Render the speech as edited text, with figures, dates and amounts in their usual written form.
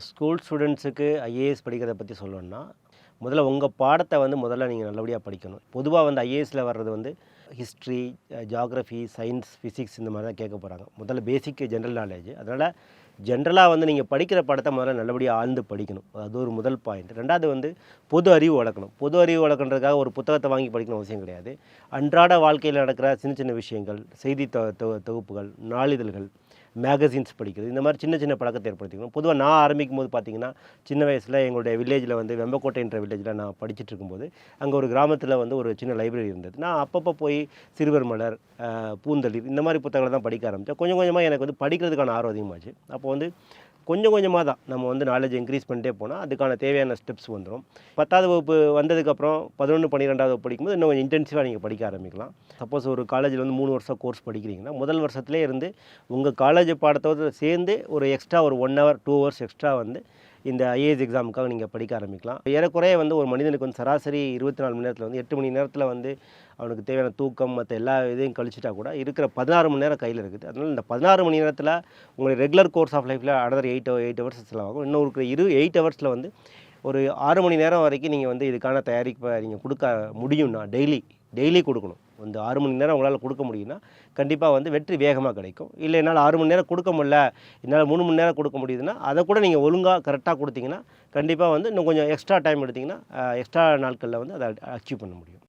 School ஸ்டூடெண்ட்ஸுக்கு IAS படிக்கிறத பற்றி சொல்லணும்னா, முதல்ல உங்கள் பாடத்தை வந்து முதல்ல நீங்கள் நல்லபடியாக படிக்கணும். பொதுவாக வந்து ஐஏஎஸ்ல வர்றது வந்து ஹிஸ்ட்ரி, ஜியாகிரஃபி, சயின்ஸ், ஃபிசிக்ஸ் இந்த மாதிரி தான் கேட்க போகிறாங்க. முதல்ல பேசிக் ஜென்ரல் நாலேஜ். அதனால் ஜென்ரலாக வந்து நீங்கள் படிக்கிற பாடத்தை முதல்ல நல்லபடியாக ஆழ்ந்து படிக்கணும். அது ஒரு முதல் பாயிண்ட். 2வது வந்து பொது அறிவு வளர்க்கணும். பொது அறிவு வளர்க்கன்றதுக்காக ஒரு புத்தகத்தை வாங்கி படிக்கணும் அவசியம் கிடையாது. அன்றாட வாழ்க்கையில் நடக்கிற சின்ன சின்ன விஷயங்கள், செய்தி தொகுப்புகள், நாளிதழ்கள், மேகசின்ஸ் படிக்கிறது, இந்த மாதிரி சின்ன சின்ன பழக்கத்தை ஏற்படுத்திக்கணும். பொதுவாக நான் ஆரம்பிக்கும் போது பார்த்தீங்கன்னா, சின்ன வயசில் எங்களுடைய வில்லேஜில் வந்து வெம்பக்கோட்டைன்ற வில்லேஜில் நான் படிச்சுட்டு இருக்கும்போது, அங்கே ஒரு கிராமத்தில் வந்து ஒரு சின்ன லைப்ரரி இருந்தது. நான் அப்பப்போ போய் சிறுவர் மலர், பூந்தளிர் இந்த மாதிரி புத்தகங்களை தான் படிக்க ஆரம்பித்தேன். கொஞ்சம் கொஞ்சமாக எனக்கு வந்து படிக்கிறதுக்கான ஆர்வம் அதிகமாச்சு. அப்போ வந்து கொஞ்சம் கொஞ்சமாக தான் நம்ம வந்து நாலேஜ் இன்க்ரீஸ் பண்ணிட்டே போனால் அதுக்கான தேவையான ஸ்டெப்ஸ் வந்துடும். 10வது வகுப்பு வந்ததுக்கப்புறம் 11, 12வது வகுப்பு படிக்கும்போது இன்னும் கொஞ்சம் இன்டென்சிவாக நீங்கள் படிக்க ஆரம்பிக்கலாம். சப்போஸ் ஒரு காலேஜில் வந்து 3 வருஷம் கோர்ஸ் படிக்கிறீங்கன்னா, முதல் வருஷத்துலேயே இருந்து உங்கள் காலேஜ் பாடத்தோடு சேர்ந்து ஒரு எக்ஸ்ட்ரா ஒரு 1 ஹவர் 2 ஹவர்ஸ் எக்ஸ்ட்ரா வந்து இந்த ஐஏஎஸ் எக்ஸாமுக்காக நீங்கள் படிக்க ஆரம்பிக்கலாம். ஏறக்குறைய வந்து ஒரு மனிதனுக்கு வந்து சராசரி 24 மணி நேரத்தில் வந்து 8 மணி நேரத்தில் வந்து அவனுக்கு தேவையான தூக்கம் மற்ற எல்லா இதையும் கழிச்சிட்டா கூட இருக்கிற 16 மணி நேரம் கையில் இருக்குது. அதனால் இந்த 16 மணி நேரத்தில் உங்களுடைய ரெகுலர் கோர்ஸ் ஆஃப் லைஃப்பில் அனதர் 8 ஹவர்ஸ் செலவாகும். இன்னும் இருக்கிற 8 ஹவர்ஸில் வந்து ஒரு 6 மணி நேரம் வரைக்கும் நீங்கள் வந்து இதுக்கான தயாரிப்பை நீங்கள் கொடுக்க முடியும்னா டெய்லி கொடுக்கணும். இந்த 6 மணி நேரம் உங்களால் கொடுக்க முடியும்னா கண்டிப்பாக வந்து வெற்றி வேகமாக கிடைக்கும். இல்லை என்னால் 6 மணி நேரம் கொடுக்க முடியல, என்னால் 3 மணி நேரம் கொடுக்க முடியுதுன்னா அதை கூட நீங்கள் ஒழுங்காக கரெக்டாக கொடுத்தீங்கன்னா கண்டிப்பாக வந்து இன்னும் கொஞ்சம் எக்ஸ்ட்ரா டைம் எடுத்திங்கன்னா எக்ஸ்ட்ரா நாட்களில் வந்து அதை அச்சீவ் பண்ண முடியும்.